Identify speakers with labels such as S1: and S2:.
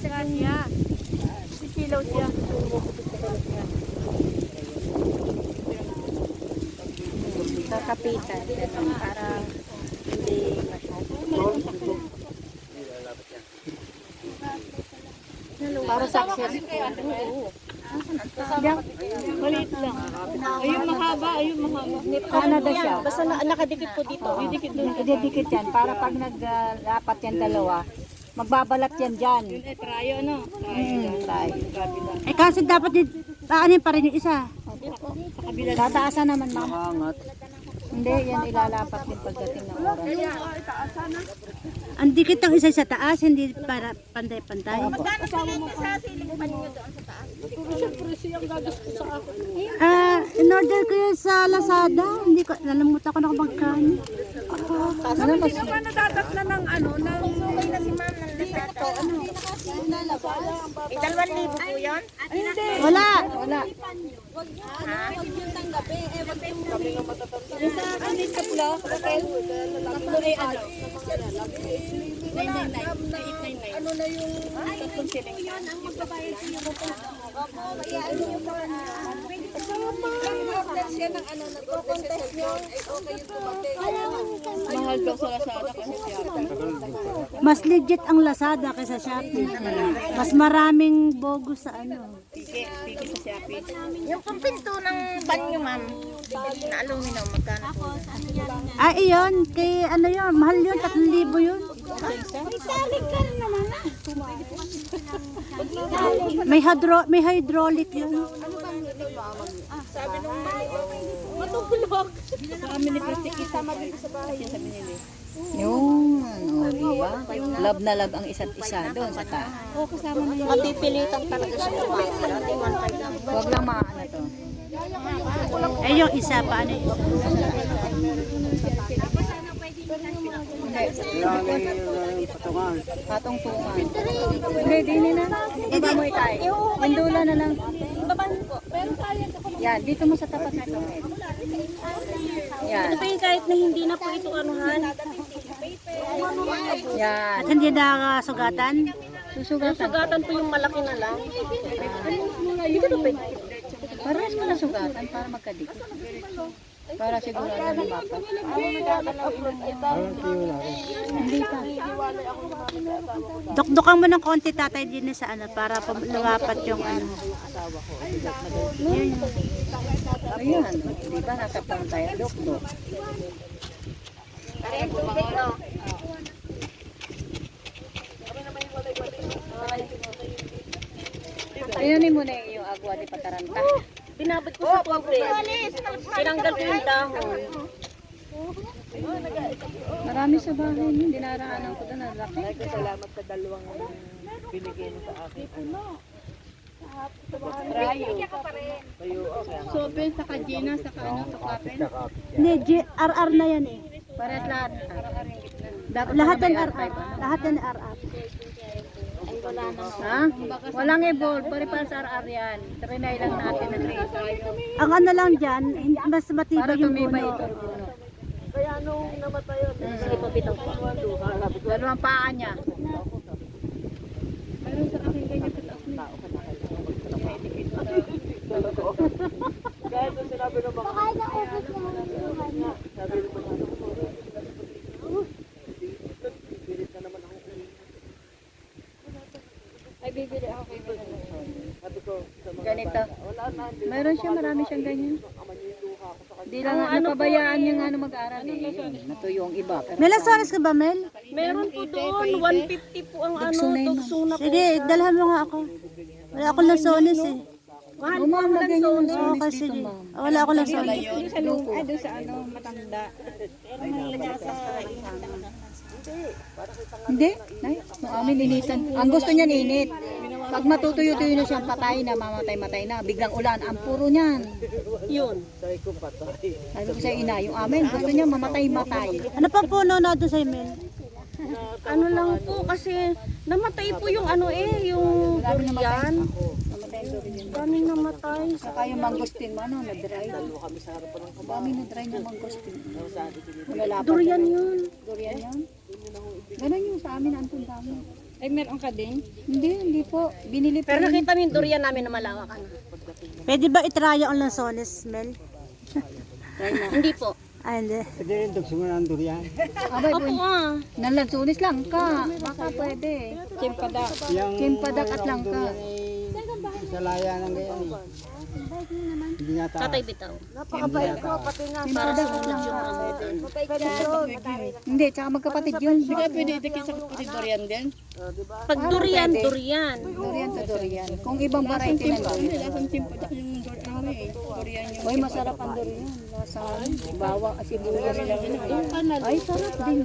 S1: siya. Sikilaw siya. Kakapitan. Para hindi masyado. Para success. Maliit lang. Ayun mahaba, ayun mahaba. Canada siya. Basta nakadikit po dito. Didikit yan. Para pag naglapat yan dalawa, magbabalat yan dyan. Yun ay trayo, ano? Trayo. Eh kasi dapat paanin pa rin yung isa. Tataasan naman, ma'am. Hindi, yan ilalapat din pagdating ng oras. Ang dikit ang isa sa taas, hindi para pantay-pantay.
S2: Magkano sa siling pan nyo doon sa taas?
S1: Siyempre siyang gagastos sa akin. In-order ko yun sa Lazada. Hindi ko, nalamutan ko na kung magkano.
S2: Hindi naman nadadatna ng ano, ng sukay na si ma'am ng Lazada. Eh, 2,000 po yun?
S1: Wala.
S2: Wag yung tanggapin. Wag yung gabi.
S1: Sa akin din tatlo, hotel. Tatlo ay ano? 999. Ano na yung tatlong siling?
S2: Yun ang magbabayad sa iyo. Opo, mayaan nyo po. Nag-contest siya ng ano, nag-contest nyo. Okay yung tumating.
S1: Mahal daw sa Lazada kasi siya. Mas legit ang Lazada kaysa Shopee. Mas maraming bogus sa ano. Pigi sa Shopee.
S2: Yung pinto ng banyo, ma'am, na aluminum, magkano po?
S1: Iyon. Kay ano yun, mahal yun, 3,000 yun. May hydraulic yun.
S2: Sabi nung matubulog.
S1: Kami ni plastic isama dito sa bahay.
S3: Yung, ano, diba? Love na love ang isa't isa doon sa taas.
S1: Oo, kasama na yun.
S2: Matipilitan talaga siya.
S3: Huwag lang maano to.
S1: Eh, yung isa pa, ano yung isa?
S3: Patong-tungan.
S1: Hindi, di na. Iba mo ikay. Mandula na lang.
S3: Yan, dito mo sa tapat na ito. Yan.
S2: Ito pa yung kahit na hindi na po ito anuhan.
S3: Yan.
S1: At hindi nakasugatan?
S3: Susugatan.
S2: Sugatan po yung malaki na lang.
S3: Dito na pwede. Parehas mo na sugatan para magkadikit. Para sigurado na mapat. Hindi pa.
S1: Dukdukan mo ng konti tatay din sa ano para lumapat yung ano.
S3: Ayan. Di ba nakapang tayo? Dok-dok.
S2: Ayan, tubig no.
S3: Ayunin mo na yung agwa di pataranta.
S2: Tinabot ko sa pobre. Tinanggal ko yung dahon.
S3: Marami sa bahay. Dinaraanan ko doon. Laki.
S2: Salamat sa dalawang binigay mo sa akin.
S1: Sobe, saka Gina, saka ano, sa kapin. Hindi, RR na yan eh.
S3: Parehas lahat.
S1: Lahat yan RR. Lahat yan RR.
S3: Ha? Walang evolve. Pare-para sa RR yan. Trinay lang natin na
S1: Ang ano lang dyan, mas matibay
S3: para
S1: yung
S3: tumibay
S1: puno.
S3: ito. Puno.
S2: Kaya nung namatay yun, ipapitang pa.
S3: Dalawang paa niya.
S2: Kahit nung sinabi ng mga sabi ng mga
S1: Ay, bibili ako kay
S3: Ganito. Mayroon siya, marami siyang ganyan. Hindi lang
S1: ano
S3: napabayaan yung ano mag-aaral eh. Natuyo ang iba. Pero
S1: May lasones ka ba, Mel?
S2: meron po doon, 150 po ang ano, tugsong na po.
S1: Sige, dalhan mo nga ako. Wala akong lasones eh.
S2: Mahal po
S3: Ma'am,
S2: ang
S3: lagay niyo ng
S2: lansones.
S3: sonis
S1: Okay,
S3: dito,
S1: sige.
S3: ma'am.
S1: Wala akong lasones.
S3: Doon sa Hindi. Nay, ang amin linisan. Ang gusto niyan init. Pag matutuyo-tuyo na siyang patay na, mamatay-matay na, biglang ulan, ang puro niyan.
S2: Yun.
S3: Sabi ko sa ina, yung amin, gusto niya mamatay-matay.
S1: Ano pang puno na doon sa Mel?
S2: Ano lang po kasi namatay po yung ano yung durian. Daming namatay.
S3: Saka yung mangosteen mo, ano, na-dry. Daming na-dry na mangosteen. Malalapat.
S2: Durian yun.
S3: Durian yun. Ganun yung sa amin, Anton, dami.
S1: Ay, meron ka din?
S3: Hindi po. Binili po.
S2: Pero nakita mo yung durian namin na malawak. Ano?
S4: Pwede ba itraya ang lansones, Mel?
S2: Hindi po.
S4: Ay, hindi.
S5: Pwede rin dugsungan ang durian.
S3: Abay,
S2: Opo
S3: nalansunis lang ka. Baka pwede.
S1: Chimpada.
S5: Yung
S3: Kimpadak at langka.
S5: durian ay sa laya ng ganyan eh. Hindi nga taas.
S2: Tatay bitaw.
S3: Kimpadak at langka.
S2: Ano?
S3: Hindi, tsaka magkapatid yun.
S1: Pwede idikit sa kapatid durian din?
S2: Pag durian, durian.
S3: Durian to durian. Kung ibang variety ng durian.
S1: Lasang chimpada yung durian durian yung...
S3: Uy, masarap ang durian. Lasa bawang at sibuyas. Ay, sarap din.